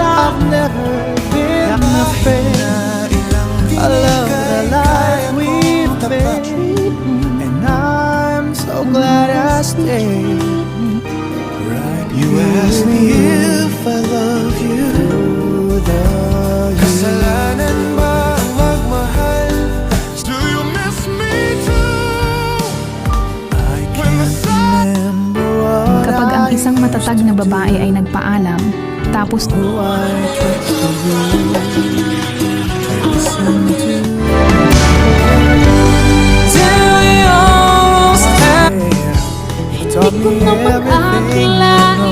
I've never been afraid. I love the life we've made, and I'm so glad I stayed. You asked me if I love you. Kasalanan ba ang magmahal? Do you miss me too? I can't remember what Kapag ang isang matatag na babae ay nagpaalam, tapos I trusted you. I listened to till we almost had. You taught me everything you know.